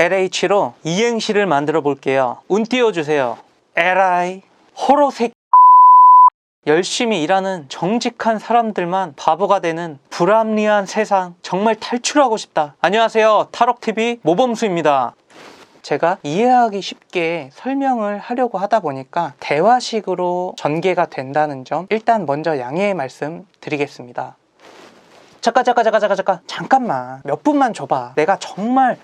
LH로 이행시를 만들어 볼게요. 운 띄워주세요. 에라이 호로색. 열심히 일하는 정직한 사람들만 바보가 되는 불합리한 세상, 정말 탈출하고 싶다. 안녕하세요, 타로TV 모범수입니다. 제가 이해하기 쉽게 설명을 하려고 하다 보니까 대화식으로 전개가 된다는 점 일단 먼저 양해의 말씀 드리겠습니다. 잠깐만 몇 분만 줘봐. 내가 정말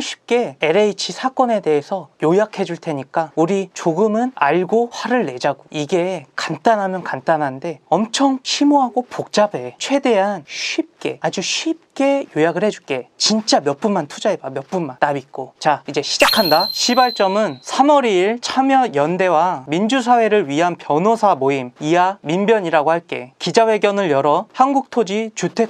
쉽게 LH 사건에 대해서 요약해 줄 테니까 우리 조금은 알고 화를 내자고. 이게 간단하면 간단한데 엄청 심오하고 복잡해. 최대한 쉽게, 아주 쉽게 요약을 해줄게. 진짜 몇 분만 투자해봐. 몇 분만. 나 믿고. 자, 이제 시작한다. 시발점은 3월 2일 참여연대와 민주사회를 위한 변호사 모임 이하 민변이라고 할게. 기자회견을 열어 한국토지주택공사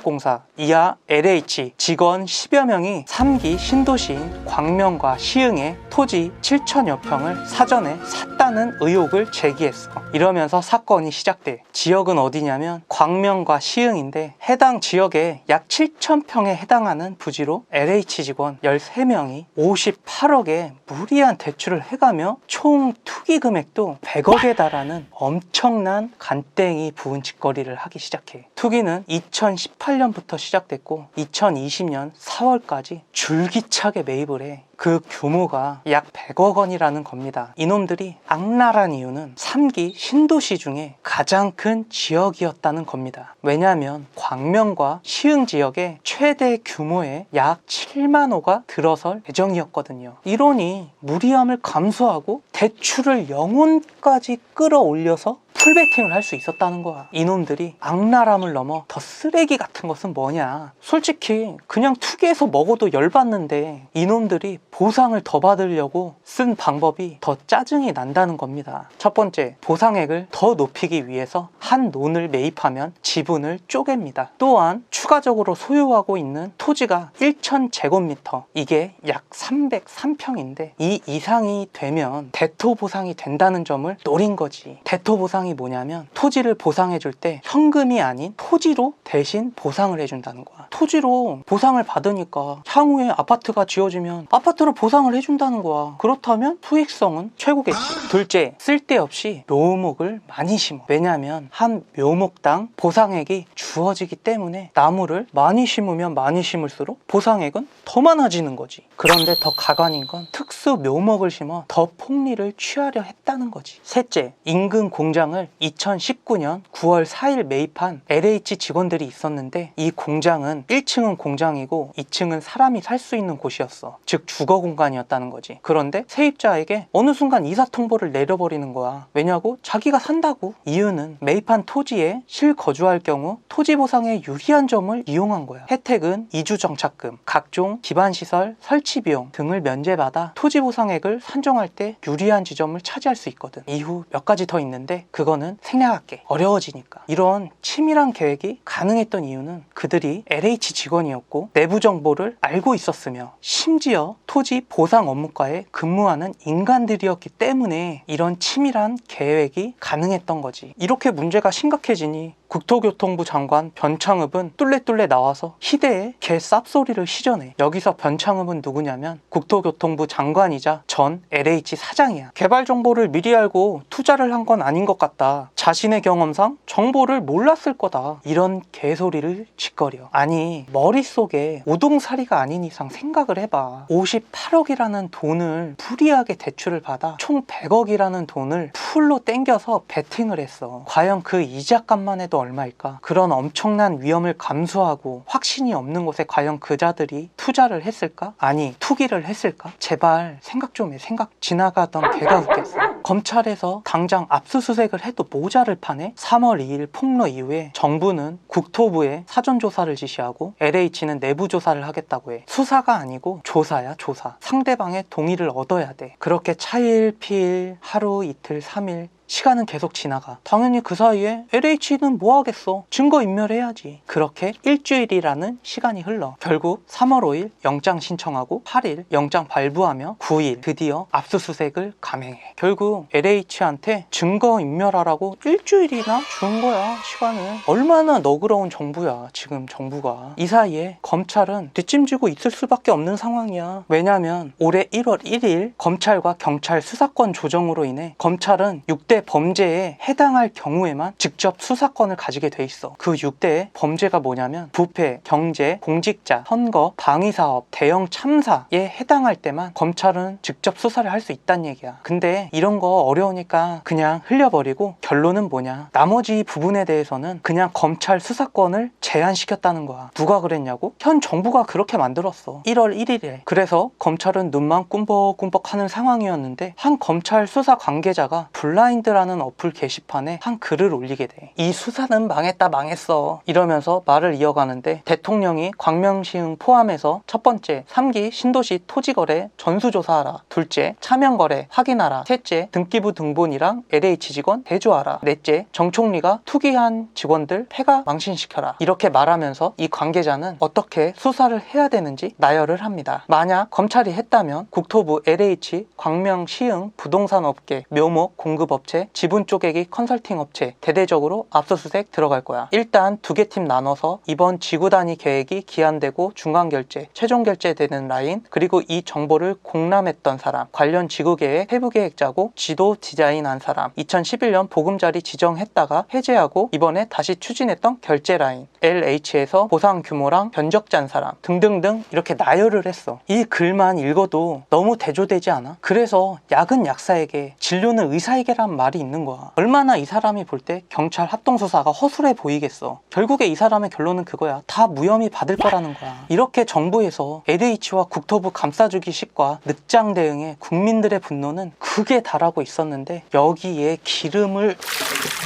이하 LH 직원 10여 명이 3기 신도시인 광명과 시흥의 토지 7천여 평을 사전에 샀다는 의혹을 제기했어. 이러면서 사건이 시작돼. 지역은 어디냐면 광명과 시흥인데 해당 지역에 약 7,000평에 해당하는 부지로 LH 직원 13명이 58억의 무리한 대출을 해가며 총 투기 금액도 100억에 달하는 엄청난 간땡이 부은 짓거리를 하기 시작해. 투기는 2018년부터 시작됐고 2020년 4월까지 줄기차게 매입을 해. 그 규모가 약 100억 원이라는 겁니다. 이놈들이 악랄한 이유는 3기 신도시 중에 가장 큰 지역이었다는 겁니다. 왜냐하면 광명과 시흥 지역에 최대 규모의 약 7만 호가 들어설 예정이었거든요. 이러니 무리함을 감수하고 대출을 영혼까지 끌어올려서 풀베팅을 할 수 있었다는 거야. 이놈들이 악랄함을 넘어 더 쓰레기 같은 것은 뭐냐. 솔직히 그냥 투기해서 먹어도 열받는데 이놈들이 보상을 더 받으려고 쓴 방법이 더 짜증이 난다는 겁니다. 첫 번째, 보상액을 더 높이기 위해서 한 논을 매입하면 지분을 쪼갭니다. 또한 추가적으로 소유하고 있는 토지가 1,000제곱미터, 이게 약 303평인데 이 이상이 되면 대토 보상이 된다는 점을 노린 거지. 대토 보상이 뭐냐면 토지를 보상해 줄 때 현금이 아닌 토지로 대신 보상을 해준다는 거야. 토지로 보상을 받으니까 향후에 아파트가 지어지면 아파트로 보상을 해준다는 거야. 그렇다면 수익성은 최고겠지. 둘째, 쓸데없이 묘목을 많이 심어. 왜냐하면 한 묘목당 보상액이 주어지기 때문에 나무를 많이 심으면 많이 심을수록 보상액은 더 많아지는 거지. 그런데 더 가관인 건 특수 묘목을 심어 더 폭리를 취하려 했다는 거지. 셋째, 인근 공장을 2019년 9월 4일 매입한 LH 직원들이 있었는데 이 공장은 1층은 공장이고 2층은 사람이 살 수 있는 곳이었어. 즉 주거 공간이었다는 거지. 그런데 세입자에게 어느 순간 이사 통보를 내려버리는 거야. 왜냐고? 자기가 산다고. 이유는 매입한 토지에 실거주할 경우 토지 보상에 유리한 점을 이용한 거야. 혜택은 이주정착금, 각종 기반시설 설치 비용 등을 면제받아 토지 보상액을 산정할 때 유리한 지점을 차지할 수 있거든. 이후 몇 가지 더 있는데 그거는 생략할게. 어려워지니까. 이런 치밀한 계획이 가능했던 이유는 그들이 LH 직원이었고 내부 정보를 알고 있었으며 심지어 토지 보상 업무과에 근무하는 인간들이었기 때문에 이런 치밀한 계획이 가능했던 거지. 이렇게 문제가 심각해지니 국토교통부 장관 변창흠은 뚫레뚫레 나와서 희대의 개 쌉소리를 시전해. 여기서 변창흠은 누구냐면 국토교통부 장관이자 전 LH 사장이야. 개발 정보를 미리 알고 투자를 한 건 아닌 것 같다. 자신의 경험상 정보를 몰랐을 거다. 이런 개소리를 짓거려. 아니, 머릿속에 우동사리가 아닌 이상 생각을 해봐. 58억이라는 돈을 무리하게 대출을 받아 총 100억이라는 돈을 풀로 땡겨서 베팅을 했어. 과연 그 이자값만 해도 얼마일까? 그런 엄청난 위험을 감수하고 확신이 없는 곳에 과연 그자들이 투자를 했을까? 아니, 투기를 했을까? 제발 생각 좀 해. 생각. 지나가던 개가 웃겠어. 검찰에서 당장 압수수색을 해도 모자를 파네? 3월 2일 폭로 이후에 정부는 국토부에 사전조사를 지시하고 LH는 내부조사를 하겠다고 해. 수사가 아니고 조사야, 조사. 상대방의 동의를 얻어야 돼. 그렇게 차일피일 하루 이틀 3일 시간은 계속 지나가. 당연히 그 사이에 LH는 뭐 하겠어? 증거인멸해야지. 그렇게 일주일이라는 시간이 흘러 결국 3월 5일 영장 신청하고 8일 영장 발부하며 9일 드디어 압수수색을 감행해. 결국 LH한테 증거인멸하라고 일주일이나 준 거야. 시간을. 얼마나 너그러운 정부야 지금 정부가. 이 사이에 검찰은 뒷짐지고 있을 수밖에 없는 상황이야. 왜냐면 올해 1월 1일 검찰과 경찰 수사권 조정으로 인해 검찰은 6대 범죄에 해당할 경우에만 직접 수사권을 가지게 돼 있어. 그 6대 범죄가 뭐냐면 부패, 경제, 공직자, 선거, 방위사업, 대형 참사에 해당할 때만 검찰은 직접 수사를 할 수 있다는 얘기야. 근데 이런 거 어려우니까 그냥 흘려버리고 결론은 뭐냐? 나머지 부분에 대해서는 그냥 검찰 수사권을 제한시켰다는 거야. 누가 그랬냐고? 현 정부가 그렇게 만들었어. 1월 1일에. 그래서 검찰은 눈만 꿈벅꿈벅 하는 상황이었는데 한 검찰 수사 관계자가 블라인드라는 어플 게시판에 한 글을 올리게 돼. 이 수사는 망했다 망했어 이러면서 말을 이어가는데 대통령이 광명시흥 포함해서 첫 번째 3기 신도시 토지거래 전수조사하라. 둘째 차명거래 확인하라. 셋째 등기부 등본이랑 LH 직원 대조하라. 넷째 정총리가 투기한 직원들 폐가 망신시켜라. 이렇게 말하면서 이 관계자는 어떻게 수사를 해야 되는지 나열을 합니다. 만약 검찰이 했다면 국토부 LH 광명시흥 부동산업계 묘목 공급업체 지분 쪼개기 컨설팅업체 대대적으로 압수수색 들어갈 거야. 일단 두 개 팀 나눠서 이번 지구 단위 계획이 기한되고 중간결제 최종 결제되는 라인 그리고 이 정보를 공람했던 사람 관련 지구계획 세부계획 짜고 지도 디자인한 사람 2011년 보금자리 지정했다가 해제하고 이번에 다시 추진했던 결제 라인 LH에서 보상 규모랑 변적 짠 사람 등등등 이렇게 나열을 했어. 이 글만 읽어도 너무 대조되지 않아? 그래서 약은 약사에게 진료는 의사에게란 말이 있는 거야. 얼마나 이 사람이 볼 때 경찰 합동수사가 허술해 보이겠어. 결국에 이 사람의 결론은 그거야. 다 무혐의 받을 거라는 거야. 이렇게 정부에서 LH와 국토부 감싸주기식과 늑장 대응에 국민들의 분노는 극에 달하고 있었는데 여기에 기름을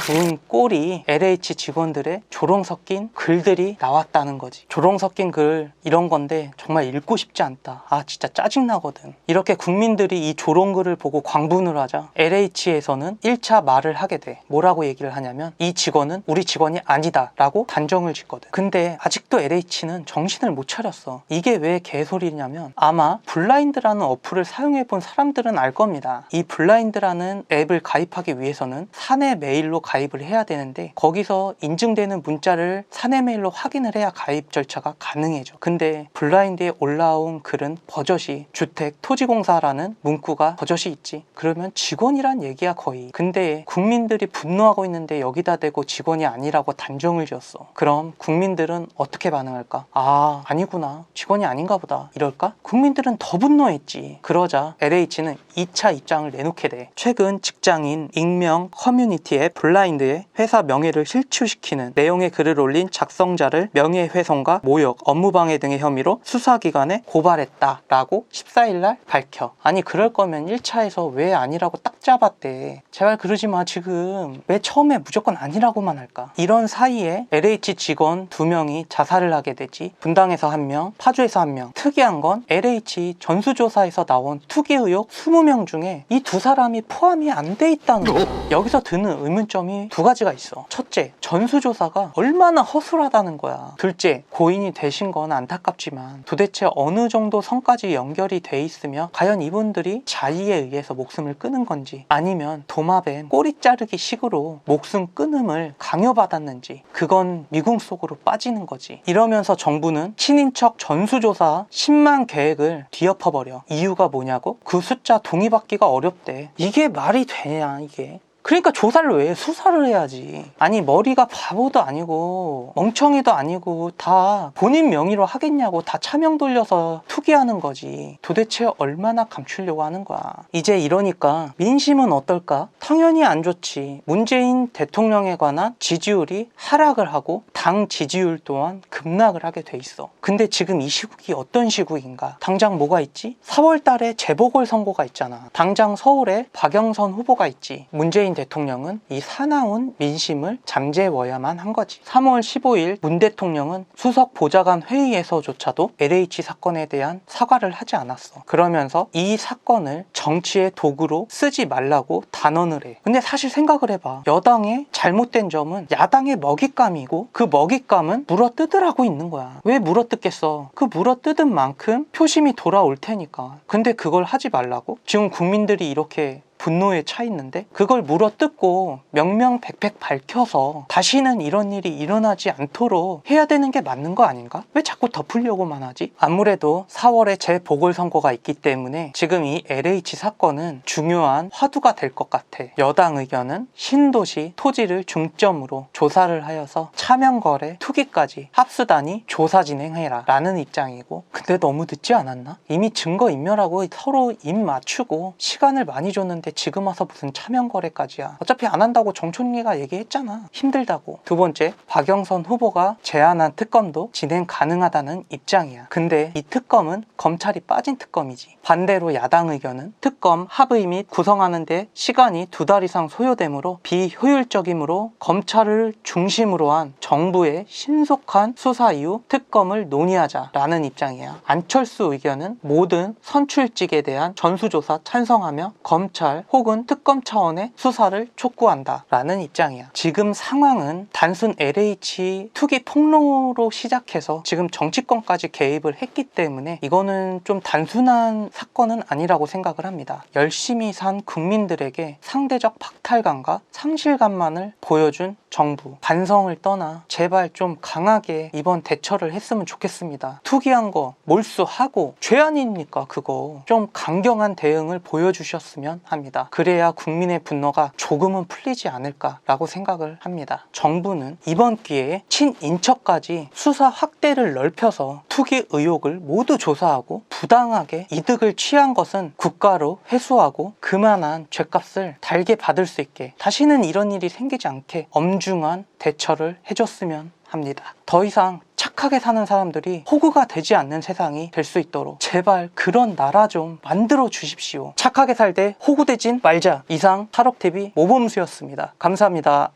부은 꼴이 LH 직원들의 조롱 섞인 글들이 나왔다는 거지. 조롱 섞인 글 이런 건데 정말 읽고 싶지 않다. 아 진짜 짜증나거든. 이렇게 국민들이 이 조롱 글을 보고 광분을 하자 LH에서는 1차 말을 하게 돼. 뭐라고 얘기를 하냐면 이 직원은 우리 직원이 아니다 라고 단정을 짓거든. 근데 아직도 LH는 정신을 못 차렸어. 이게 왜 개소리냐면 아마 블라인드라는 어플을 사용해 본 사람들은 알 겁니다. 이 블라인드라는 앱을 가입하기 위해서는 사내 메일로 가입을 해야 되는데 거기서 인증되는 문자를 사내 메일로 확인을 해야 가입 절차가 가능해져. 근데 블라인드에 올라온 글은 버젓이 주택 토지공사라는 문구가 버젓이 있지. 그러면 직원이란 얘기야 거의. 근데 국민들이 분노하고 있는데 여기다 대고 직원이 아니라고 단정을 지었어. 그럼 국민들은 어떻게 반응할까? 아 아니구나 직원이 아닌가 보다 이럴까? 국민들은 더 분노했지. 그러자 LH는 2차 입장을 내놓게 돼. 최근 직장인 익명 커뮤니티에 블라인드의 회사 명예를 실추시키는 내용의 글을 올린 작성자를 명예훼손과 모욕, 업무방해 등의 혐의로 수사기관에 고발했다라고 14일날 밝혀. 아니 그럴 거면 1차에서 왜 아니라고 딱 잡았대. 제발 그러지 마. 지금 왜 처음에 무조건 아니라고만 할까? 이런 사이에 LH 직원 2명이 자살을 하게 되지. 분당에서 1명, 파주에서 1명. 특이한 건 LH 전수조사에서 나온 투기 의혹 20명 중에 이 두 사람이 포함이 안 돼 있다는 거야. 여기서 드는 의문점이 두 가지가 있어. 첫째, 전수조사가 얼마나 허술하다는 거야. 둘째, 고인이 되신 건 안타깝지만 도대체 어느 정도 선까지 연결이 돼 있으며 과연 이분들이 자의에 의해서 목숨을 끊은 건지 아니면 도마뱀 꼬리 자르기 식으로 목숨 끊음을 강요받았는지 그건 미궁 속으로 빠지는 거지. 이러면서 정부는 친인척 전수조사 10만 계획을 뒤엎어버려. 이유가 뭐냐고? 그 숫자 동의받기가 어렵대. 이게 말이 되냐 이게. 그러니까 조사를 왜 해? 수사를 해야지. 아니 머리가 바보도 아니고 멍청이도 아니고 다 본인 명의로 하겠냐고. 다 차명 돌려서 투기하는 거지. 도대체 얼마나 감추려고 하는 거야. 이제 이러니까 민심은 어떨까? 당연히 안 좋지. 문재인 대통령에 관한 지지율이 하락을 하고 당 지지율 또한 급락을 하게 돼 있어. 근데 지금 이 시국이 어떤 시국인가? 당장 뭐가 있지? 4월 달에 재보궐선거가 있잖아. 당장 서울에 박영선 후보가 있지. 문재인 대통령은 이 사나운 민심을 잠재워야만 한 거지. 3월 15일 문 대통령은 수석 보좌관 회의에서조차도 LH 사건에 대한 사과를 하지 않았어. 그러면서 이 사건을 정치의 도구로 쓰지 말라고 단언을 해. 근데 사실 생각을 해봐. 여당의 잘못된 점은 야당의 먹잇감이고 그 먹잇감은 물어뜯으라고 있는 거야. 왜 물어뜯겠어? 그 물어뜯은 만큼 표심이 돌아올 테니까. 근데 그걸 하지 말라고? 지금 국민들이 이렇게 분노에 차 있는데 그걸 물어뜯고 명명백백 밝혀서 다시는 이런 일이 일어나지 않도록 해야 되는 게 맞는 거 아닌가? 왜 자꾸 덮으려고만 하지? 아무래도 4월에 재보궐선거가 있기 때문에 지금 이 LH 사건은 중요한 화두가 될 것 같아. 여당 의견은 신도시 토지를 중점으로 조사를 하여서 차명거래 투기까지 합수단위 조사 진행해라 라는 입장이고, 근데 너무 늦지 않았나? 이미 증거인멸하고 서로 입 맞추고 시간을 많이 줬는데 지금 와서 무슨 차명거래까지야. 어차피 안 한다고 정촌리가 얘기했잖아. 힘들다고. 두 번째, 박영선 후보가 제안한 특검도 진행 가능하다는 입장이야. 근데 이 특검은 검찰이 빠진 특검이지. 반대로 야당 의견은 특검 합의 및 구성하는 데 시간이 2달 이상 소요되므로 비효율적이므로 검찰을 중심으로 한 정부의 신속한 수사 이후 특검을 논의하자라는 입장이야. 안철수 의견은 모든 선출직에 대한 전수조사 찬성하며 검찰 혹은 특검 차원의 수사를 촉구한다 라는 입장이야. 지금 상황은 단순 LH 투기 폭로로 시작해서 지금 정치권까지 개입을 했기 때문에 이거는 좀 단순한 사건은 아니라고 생각을 합니다. 열심히 산 국민들에게 상대적 박탈감과 상실감만을 보여준 정부, 반성을 떠나 제발 좀 강하게 이번 대처를 했으면 좋겠습니다. 투기한 거 몰수하고 죄 아닙니까? 그거 좀 강경한 대응을 보여주셨으면 합니다. 그래야 국민의 분노가 조금은 풀리지 않을까라고 생각을 합니다. 정부는 이번 기회에 친인척까지 수사 확대를 넓혀서 투기 의혹을 모두 조사하고 부당하게 이득을 취한 것은 국가로 회수하고 그만한 죗값을 달게 받을 수 있게, 다시는 이런 일이 생기지 않게 엄중한 대처를 해줬으면 합니다. 더 이상 착하게 사는 사람들이 호구가 되지 않는 세상이 될 수 있도록 제발 그런 나라 좀 만들어 주십시오. 착하게 살되 호구되진 말자. 이상 탈옥TV 모범수였습니다. 감사합니다.